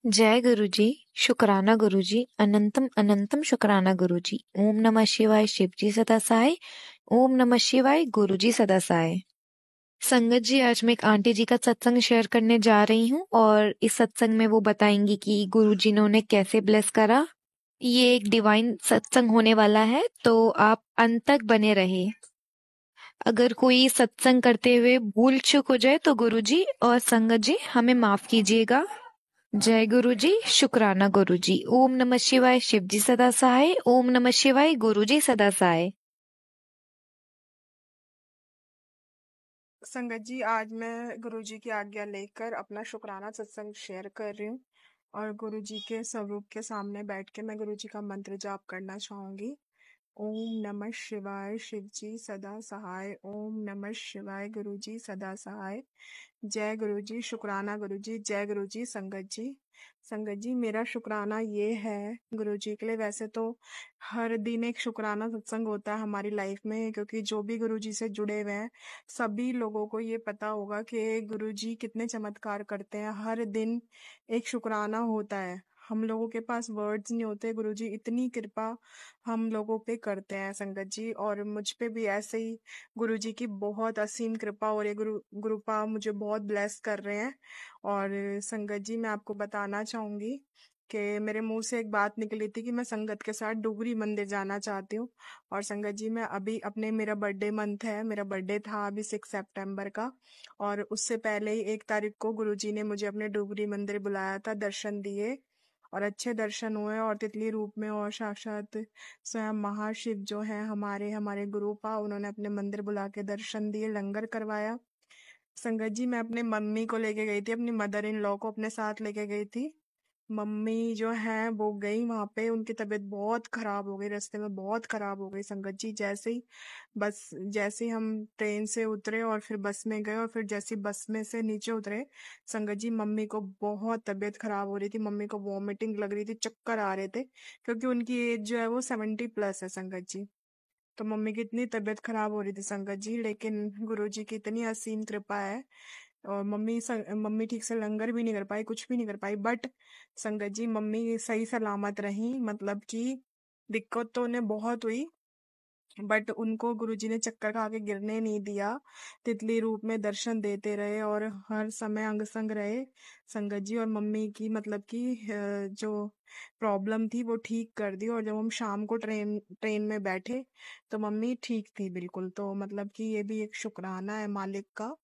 जय गुरुजी, शुक्राना गुरुजी, अनंतम अनंतम शुक्राना गुरुजी। ओम नमः शिवाय शिवजी सदा सहाय। ओम नमः शिवाय गुरुजी सदा सहाय। संगत जी, आज मैं एक आंटी जी का सत्संग शेयर करने जा रही हूँ और इस सत्संग में वो बताएंगी कि गुरुजी ने उन्हें कैसे ब्लेस करा। ये एक डिवाइन सत्संग होने वाला है, तो आप अंत तक बने रहे। अगर कोई सत्संग करते हुए भूल चूक हो जाए तो गुरुजी और संगत जी हमें माफ कीजिएगा। जय गुरु जी, शुक्राना गुरु जी। ओम नमः शिवाय शिवजी सदा सहाय। ओम नमः शिवाय गुरु जी सदा सहाय। संगत जी, आज मैं गुरुजी की आज्ञा लेकर अपना शुक्राना सत्संग शेयर कर रही हूँ और गुरुजी के स्वरूप के सामने बैठ के मैं गुरुजी का मंत्र जाप करना चाहूंगी। ओम नमः शिवाय शिवजी सदा सहाय। ओम नमः शिवाय गुरुजी सदा सहाय। जय गुरुजी, शुक्राना गुरुजी। जय गुरुजी। संगत जी, संगत जी, मेरा शुक्राना ये है गुरुजी के लिए। वैसे तो हर दिन एक शुक्राना सत्संग होता है हमारी लाइफ में, क्योंकि जो भी गुरुजी से जुड़े हुए हैं सभी लोगों को ये पता होगा कि गुरुजी कितने चमत्कार करते हैं। हर दिन एक शुक्राना होता है। हम लोगों के पास वर्ड्स नहीं होते, गुरुजी इतनी कृपा हम लोगों पे करते हैं संगत जी। और मुझ पे भी ऐसे ही गुरुजी की बहुत असीम कृपा, और ये गुरुपा मुझे बहुत ब्लेस कर रहे हैं। और संगत जी, मैं आपको बताना चाहूंगी कि मेरे मुंह से एक बात निकली थी कि मैं संगत के साथ डुगरी मंदिर जाना चाहती हूँ। और संगत जी, मैं अभी अपने मेरा बर्थडे मंथ है, मेरा बर्थडे था अभी 6 सितंबर का। और उससे पहले ही 1 तारीख को गुरुजी ने मुझे अपने डुगरी मंदिर बुलाया था, दर्शन दिए और अच्छे दर्शन हुए, और तितली रूप में और साक्षात स्वयं महाशिव जो है हमारे हमारे गुरुपा, उन्होंने अपने मंदिर बुला के दर्शन दिए, लंगर करवाया। संगत जी, मैं अपने मम्मी को लेके गई थी, अपनी मदर इन लॉ को अपने साथ लेके गई थी। मम्मी जो है वो गई वहां पे, उनकी तबीयत बहुत खराब हो गई, रास्ते में बहुत खराब हो गई संगत जी। जैसे ही हम ट्रेन से उतरे और फिर बस में गए, और फिर जैसे ही बस में से नीचे उतरे संगत जी, मम्मी को बहुत तबीयत खराब हो रही थी। मम्मी को वॉमिटिंग लग रही थी, चक्कर आ रहे थे, क्योंकि उनकी एज जो है वो 70+ है संगत जी। तो मम्मी की इतनी तबीयत खराब हो रही थी संगत जी, लेकिन गुरुजी की इतनी असीम कृपा है। और मम्मी ठीक से लंगर भी नहीं कर पाई, कुछ भी नहीं कर पाई, बट संगत जी मम्मी सही सलामत रही। मतलब कि दिक्कत तो उन्हें बहुत हुई, बट उनको गुरुजी ने चक्कर खा के गिरने नहीं दिया। तितली रूप में दर्शन देते रहे और हर समय अंग संग रहे संगत जी। और मम्मी की मतलब कि जो प्रॉब्लम थी वो ठीक कर दी, और जब हम शाम को ट्रेन ट्रेन में बैठे तो मम्मी ठीक थी बिल्कुल। तो मतलब कि ये भी एक शुक्राना है मालिक का।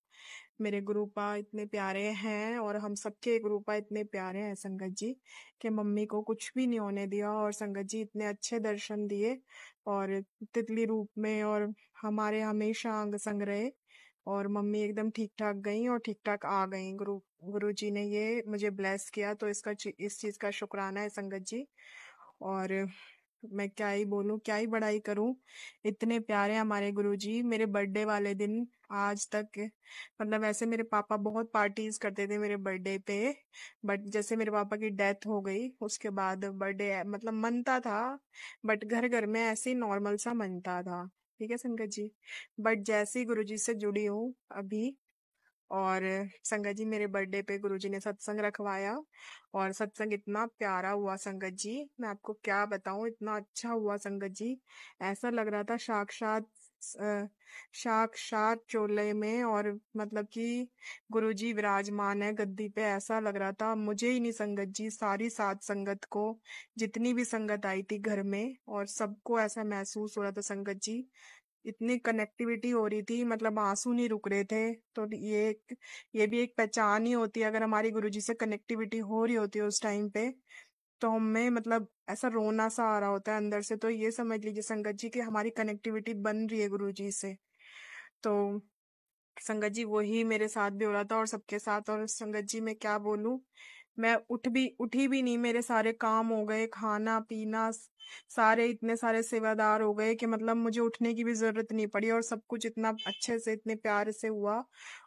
मेरे गुरुपा इतने प्यारे हैं, और हम सबके गुरुपा इतने प्यारे हैं संगत जी, कि मम्मी को कुछ भी नहीं होने दिया, और संगत जी इतने अच्छे दर्शन दिए और तितली रूप में, और हमारे हमेशा अंग संग रहे। और मम्मी एकदम ठीक ठाक गई और ठीक ठाक आ गई। गुरु जी ने ये मुझे ब्लेस किया, तो इस चीज का शुक्राना है संगत जी। और मैं क्या ही बोलूं, क्या ही बड़ाई करूं, इतने प्यारे हमारे गुरुजी। मेरे बर्थडे वाले दिन आज तक, मतलब ऐसे मेरे पापा बहुत पार्टीज करते थे मेरे बर्थडे पे, बट जैसे मेरे पापा की डेथ हो गई उसके बाद बर्थडे मतलब मनता था, बट घर घर में ऐसे ही नॉर्मल सा मनता था। ठीक है संगत जी, बट जैसे ही गुरुजी से जुड़ी हूँ अभी, और संगत जी मेरे बर्थडे पे गुरुजी ने सत्संग रखवाया, और सत्संग इतना प्यारा हुआ संगत जी, मैं आपको क्या बताऊं, इतना अच्छा हुआ संगत जी। ऐसा लग रहा था अ, साक्षात चोले में, और मतलब कि गुरुजी विराजमान है गद्दी पे, ऐसा लग रहा था। मुझे ही नहीं संगत जी, सारी सात संगत को, जितनी भी संगत आई थी घर में, और सबको ऐसा महसूस हो रहा था संगत जी। इतनी कनेक्टिविटी हो रही थी, मतलब आंसू नहीं रुक रहे थे। तो ये भी एक पहचान ही होती है, अगर हमारी गुरुजी से कनेक्टिविटी हो रही होती है उस टाइम पे, तो हमें मतलब ऐसा रोना सा आ रहा होता है अंदर से। तो ये समझ लीजिए संगत जी कि हमारी कनेक्टिविटी बन रही है गुरुजी से। तो संगत जी वही मेरे साथ भी हो रहा था और सबके साथ। और संगत जी मैं क्या बोलूं, मैं उठी भी नहीं, मेरे सारे काम हो गए, खाना पीना सारे इतने सारे सेवादार हो गए कि मतलब मुझे उठने की भी जरूरत नहीं पड़ी, और सब कुछ इतना अच्छे से इतने प्यार से हुआ।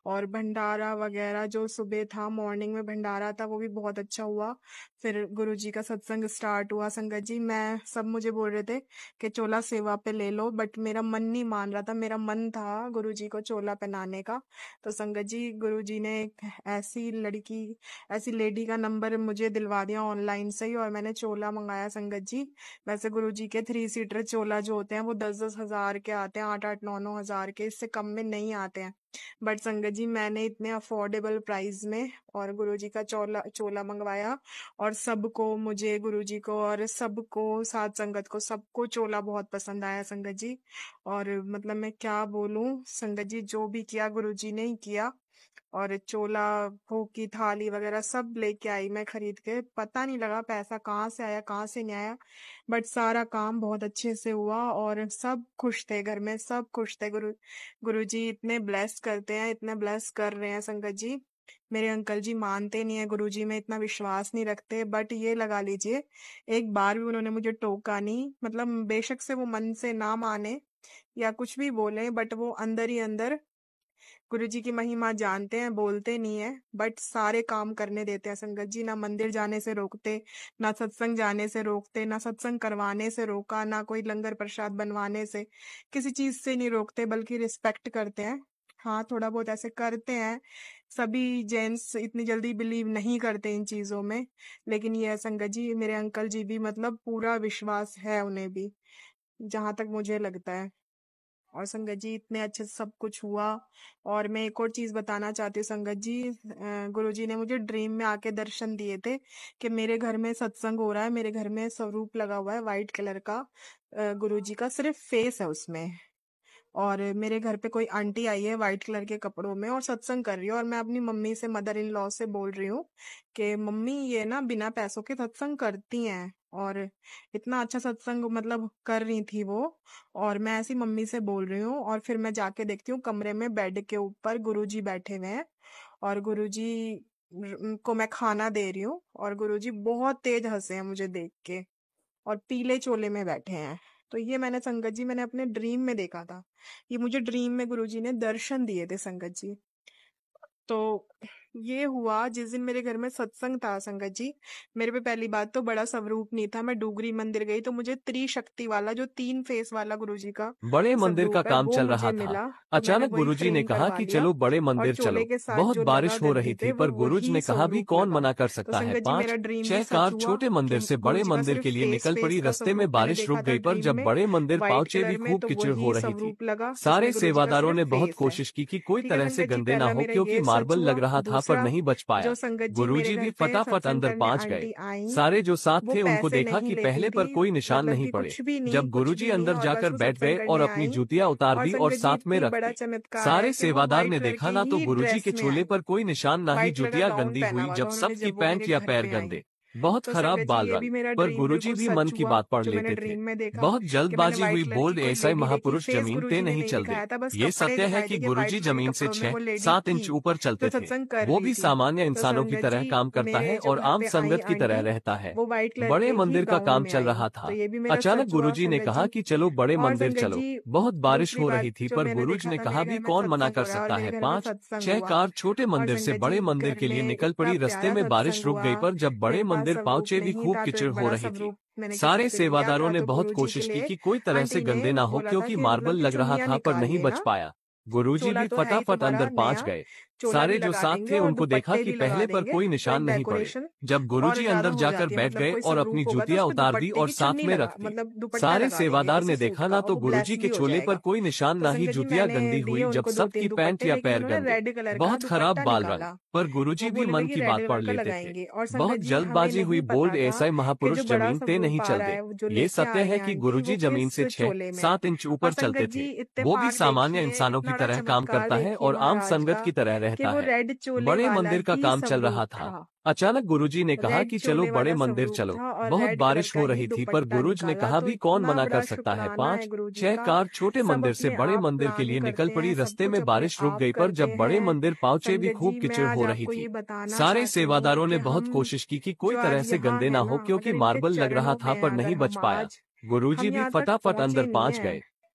और भंडारा वगैरह जो सुबह था, मॉर्निंग में भंडारा था, वो भी बहुत अच्छा हुआ। फिर गुरुजी का सत्संग स्टार्ट हुआ। संगत जी, मैं सब मुझे बोल रहे थे कि चोला सेवा पे ले लो, बट मेरा मन नहीं मान रहा था। मेरा मन था गुरुजी को चोला पहनाने का। तो संगत जी, गुरुजी ने एक ऐसी लेडी का नंबर मुझे दिलवा दिया ऑनलाइन से ही, और मैंने चोला मंगाया। संगत जी, वैसे गुरुजी के 3 सीटर चोला जो होते हैं वो 10-10 हज़ार के आते हैं, 8-8, 9-9 हज़ार के, इससे कम में नहीं आते हैं। बट संगत जी, मैंने इतने अफोर्डेबल प्राइस में और गुरुजी का चोला चोला मंगवाया, और सबको, मुझे, गुरुजी को और सबको, साथ संगत को, सबको चोला बहुत पसंद आया संगत जी। और मतलब मैं क्या बोलूं संगत जी, जो भी किया गुरुजी ने ही किया। और चोला, भोग की थाली वगैरह सब लेके आई मैं खरीद के। पता नहीं लगा पैसा कहाँ से आया कहाँ से नहीं आया, बट सारा काम बहुत अच्छे से हुआ और सब खुश थे, घर में सब खुश थे। गुरुजी इतने ब्लेस करते हैं, इतने ब्लेस कर रहे हैं संगत जी। मेरे अंकल जी मानते नहीं है, गुरुजी में इतना विश्वास नहीं रखते, बट ये लगा लीजिए, एक बार भी उन्होंने मुझे टोका नहीं। मतलब बेशक से वो मन से ना माने या कुछ भी बोले, बट वो अंदर ही अंदर गुरुजी की महिमा जानते हैं, बोलते नहीं है, बट सारे काम करने देते हैं संगत जी। ना मंदिर जाने से रोकते, ना सत्संग जाने से रोकते, ना सत्संग करवाने से रोका, ना कोई लंगर प्रसाद बनवाने से, किसी चीज से नहीं रोकते, बल्कि रिस्पेक्ट करते हैं। हाँ, थोड़ा बहुत ऐसे करते हैं, सभी जेंट्स इतनी जल्दी बिलीव नहीं करते इन चीजों में, लेकिन ये है संगत जी, मेरे अंकल जी भी मतलब पूरा विश्वास है उन्हें भी, जहां तक मुझे लगता है। और संगत जी, इतने अच्छे से सब कुछ हुआ। और मैं एक और चीज बताना चाहती हूँ संगत जी, गुरुजी ने मुझे ड्रीम में आके दर्शन दिए थे कि मेरे घर में सत्संग हो रहा है, मेरे घर में स्वरूप लगा हुआ है वाइट कलर का, गुरुजी का सिर्फ फेस है उसमें। और मेरे घर पे कोई आंटी आई है वाइट कलर के कपड़ों में और सत्संग कर रही है, और मैं अपनी मम्मी से, मदर इन लॉ से बोल रही हूँ कि मम्मी ये ना बिना पैसों के सत्संग करती हैं, और इतना अच्छा सत्संग मतलब कर रही थी वो। और मैं ऐसी मम्मी से बोल रही हूँ, और फिर मैं जाके देखती हूँ कमरे में बेड के ऊपर गुरुजी बैठे हुए हैं, और गुरुजी को मैं खाना दे रही हूँ, और गुरुजी बहुत तेज हंसे हैं मुझे देख के, और पीले चोले में बैठे हैं। तो ये मैंने संगत जी, मैंने अपने ड्रीम में देखा था। ये मुझे ड्रीम में गुरुजी ने दर्शन दिए थे संगत जी। तो ये हुआ जिस दिन मेरे घर में सत्संग था संगत जी। मेरे पे पहली बात तो बड़ा स्वरूप नहीं था, मैं डुगरी मंदिर गई तो मुझे त्रिशक्ति वाला, जो 3 फेस वाला गुरुजी का बड़े मंदिर का स्वरूप है, काम वो चल मुझे रहा था। मिला। तो मैंने अचानक वही गुरुजी ने फ्रेम कहा करवा कि लिया, चलो बड़े और मंदिर चोले चलो। के साथ बहुत जो बारिश हो लगा रही गद्दी थी थे वो पर गुरुजी वही ने कहा भी स्वरूप कौन लगा। मना कर तो सकता है। संगत जी, मेरा ड्रीम भी 5-6 सच कार हुआ छोटे कि मंदिर से बड़े गुरुजी का मंदिर सिर्फ के लिए फेस निकल फेस पड़ी। का रास्ते में स्वरूप मैंने बारिश रुक देखा था गई पर ड्रीम जब में बड़े मंदिर व्हाइट पहुंचे भी कलर में, खूब तो कीचड़ हो वही रही थी। स्वरूप लगा सारे जिसमें गुरुजी का सेवादारों सिर्फ ने बहुत फेस है। कोशिश की कि कोई ठीक है तरह से संगत जी, गंदे ना पहला हो, मेरा क्योंकि ये सच मार्बल हुआ। लग रहा था पर दूसरा, नहीं बच पाया। जो संगत जी मेरे गुरुजी घर भी पे फटाफट सत्संग अंदर करने पहुंच गए। आंटी आई, सारे जो साथ वो थे उनको पैसे देखा नहीं कि लेती पहले थी, पर कोई निशान मतलब नहीं कि पड़े। कुछ भी नहीं, जब कुछ गुरुजी भी नहीं, अंदर और बस जाकर वो बैठ सत्संग गए और करने अपनी आई। जूतियां उतार और दी और संगत जी, साथ में इतनी रख बड़ा दी। चमत्कार है सारे कि वो सेवादार व्हाइट ने कलर देखा की ना तो ही गुरुजी ड्रेस के में चोले आई, पर कोई निशान ना ही व्हाइट कलर का जूतियां गाउन गंदी पहना हुई, हुआ जब था उन्होंने सबकी जब वो पैंट मेरे या घर पैर पे आई। गंदे। बहुत तो खराब संगत जी, बाल ये रंग। भी मेरा पर ड्रीम गुरुजी बिल्कुल भी मन सच की हुआ, बात पढ़ जो मैंने लेते थे। ड्रीम में देखा बहुत कि मैंने जल्दबाजी हुई, व्हाइट कलर की बोल्ड कोई ऐसा ही लेडी देखी। महापुरुष फेस जमीन पे गुरुजी ने नहीं नहीं चल दे। दिखाया था, बस ये कपड़े सत्य है दिखाए कि थे कि व्हाइट गुरुजी कलर के जमीन से कपड़ों में वो लेडी 6-7 थी, इंच ऊपर जो चलते थे। सत्संग कर वो रही भी थी। सामान्य तो इंसानों की संगत तरह जी, काम करता मेरे है जो और घर आम पे आई संगत की तरह आंटी, रहता है। वो व्हाइट कलर बड़े के ही मंदिर का गाउन काम में चल आई। रहा तो था। ये भी मेरा अचानक सच हुआ गुरुजी ने संगत कहा जी। कि चलो बड़े और मंदिर संगत चलो। जी, बहुत बारिश दूसरी हो बात रही थी जो पर मैंने गुरुजी देखा ने था, कहा मेरे भी घर में कौन मना सत्संग कर हो रहा है और सकता मेरे है। घर में पांच सत्संग छह हुआ। कार छोटे और मंदिर से संगत बड़े जी, मंदिर घर के लिए में निकल इतना पड़ी। रास्ते प्यारा में बारिश सत्संग रुक हुआ, गई पर जब बड़े मेरे पास मंदिर स्वरूप पहुंचे भी नहीं खूब था, तो कीचड़ एक हो बड़ा रही थी। स्वरूप मैंने किसी सारे से लिया सेवादारों था, ने तो बहुत गुरुजी के कोशिश की लिए कि कोई तरह से आंटी ने गंदे ना हो, बोला था क्योंकि कि मार्बल मतलब कि लग रहा चुन्नियाँ था पर नहीं निकालिए बच ना, पाया। गुरुजी चोला भी तो है ही फटाफट तुम्हारा अंदर पहुंच नया, गए। चोला भी सारे जो लगा साथ देंगे थे और उनको देखा दुपट्टे कि भी लगा पहले पर देंगे, कोई तो निशान एक नहीं पड़े। डेकोरेशन जब और गुरुजी ज्यादा अंदर हो जाकर जाती है। बैठ मतलब गए कोई और अपनी स्वरूप होगा तो जूतियां उस पे उतार दी दुपट्टे और की साथ चुन्नी में लगा, रख दी। मतलब दुपट्टा सारे लगा देंगे सेवादार किसी ने सूट देखा का, ना और तो वो गुरुजी ब्लेस के भी हो चोले पर जाएगा। कोई निशान तो ना ही संगत जी, जूतियां मैंने गंदी दिए हुई, जब उनको सबकी 2-3 पैंट दुपट्टे, या लेकिन पैर उन्होंने गंदे। रेड कलर का बहुत खराब दुपट्टा बाल रंग। निकाला। पर वो गुरुजी भी बोलने मन लगी की रेड बात कलर पढ़ का लेते थे। लगाएंगे। और बहुत संगत जी, हमें जल्दबाजी हुई, नहीं बोल्ड पता था ऐसा ही कि महापुरुष जो बड़ा जमीन पे नहीं स्वरूप आ चल रहा दे। है, जो ये लेके आ सत्य रही है है कि आंटी, वो गुरुजी जमीन किस से चोले में है। 6-7 इंच और ऊपर चलते संगत थे। जी, वो भी इत्तेफाक सामान्य देखिए, इंसानों की इतना बड़ा तरह काम चमत्कार करता है देखिए और आम महाराज संगत का, की तरह कि रहता वो है। रेड चोले बड़े वाला मंदिर का ही काम चल रहा स्वरूप था। था। अचानक गुरुजी ने कहा रेड कि चलो चोले बड़े वाला मंदिर स्वरूप चलो। था और बहुत रेड कलर बारिश का हो ही रही थी पर दुपट्टा गुरुज ने निकाला। कहा तो भी कौन इतना मना कर बड़ा सकता है। शुक्राना है पांच गुरुजी छह का। कार छोटे सब मंदिर से अपने बड़े आप मंदिर के प्लान लिए निकल करते पड़ी। हैं, सब रास्ते कुछ में अपने बारिश रुक आप गई पर करते जब बड़े हैं। मंदिर पहुंचे भी संगत खूब जी, मैं कीचड़ आज हो रही आपको थी। ये बताना सारे चाहती हूँ सेवादारों कि ने बहुत हम कोशिश की कि कोई जो तरह आज से यहाँ गंदे है ना ना, हो, क्योंकि अगर इनके मार्बल लग रहा चरणों था में पर अगर नहीं बच हम पाया। आज गुरुजी हम भी यहाँ तक फटाफट अंदर पहुंचे नहीं पहुंच है, गए।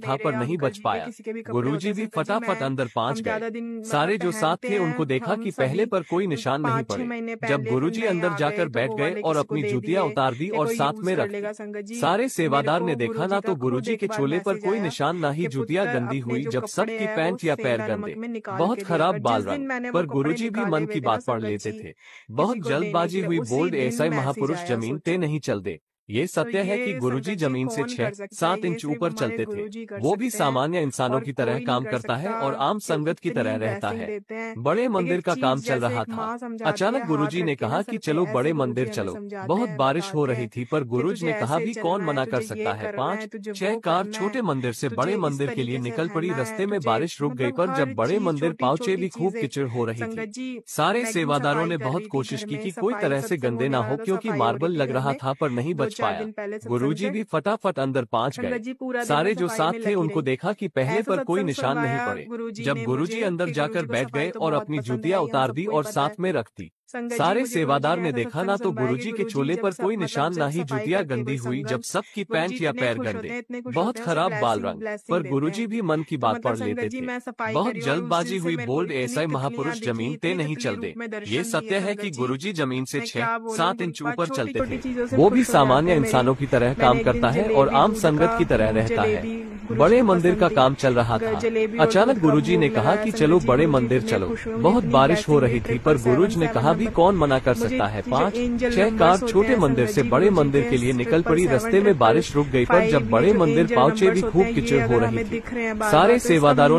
था पर नहीं बच पाया। गुरुजी भी फटाफट अंदर पहुंच गए। सारे जो साथ थे उनको देखा कि पहले पर कोई निशान नहीं पड़े। जब गुरुजी अंदर जाकर बैठ गए और अपनी जूतियां उतार दी और साथ में रख दी। सारे सेवादार ने देखा ना तो गुरुजी के चोले पर कोई निशान ना ही जूतियां गंदी हुई। जब सबकी पैंट या पैर गंदे, बहुत खराब बाल रंग, पर गुरुजी भी मन की बात पढ़ लेते थे। बहुत जल्दबाजी हुई। बोल्ड ऐसा महापुरुष जमीन पे नहीं चलते। ये सत्य है कि गुरुजी जमीन से 6-7 इंच ऊपर चलते थे। वो भी सामान्य इंसानों की तरह काम करता है और आम संगत की तरह रहता है। बड़े मंदिर का काम चल रहा था। अचानक गुरुजी ने कहा कि चलो बड़े मंदिर चलो। बहुत बारिश हो रही थी पर गुरुजी ने कहा भी कौन मना कर सकता है। 5-6 कार छोटे मंदिर से बड़े मंदिर के लिए निकल पड़ी। रास्ते में बारिश रुक गई पर जब बड़े मंदिर पहुंचे भी खूब कीचड़ हो रही थी। सारे सेवादारों ने बहुत कोशिश की कि कोई तरह से गंदे ना हो क्योंकि मार्बल लग रहा था पर नहीं बच पाया। गुरुजी भी फटाफट अंदर पहुंच गए। सारे जो साथ थे उनको देखा कि पहले पर कोई निशान नहीं पड़े। जब गुरुजी अंदर जाकर बैठ गए और अपनी जूतियां उतार दी और साथ में रख दी। सारे सेवादार ने देखा ना तो गुरुजी के चोले पर कोई निशान ना ही जुतियाँ गंदी हुई जब सबकी पैंट या पैर गंदे, बहुत खराब बाल रंग, पर गुरुजी भी मन की बात पढ़ लेते थे। बहुत जल्दबाजी हुई, बोल्ड ऐसा महापुरुष जमीन पे नहीं चलते। ये सत्य है कि गुरुजी जमीन से 6-7 इंच ऊपर चलते थे। वो भी सामान्य इंसानों की तरह काम करता है और आम संगत की तरह रहता है। बड़े मंदिर का काम चल रहा था। अचानक गुरुजी ने कहा कि चलो बड़े मंदिर चलो। बहुत बारिश हो रही थी पर गुरुजी ने कहा भी कौन मना कर सकता है। 5-6 कार छोटे मंदिर से बड़े मंदिर के लिए निकल पड़ी। रास्ते में बारिश रुक गई पर जब बड़े मंदिर पहुंचे भी खूब कीचड़ हो रही थी। सारे सेवादारों ने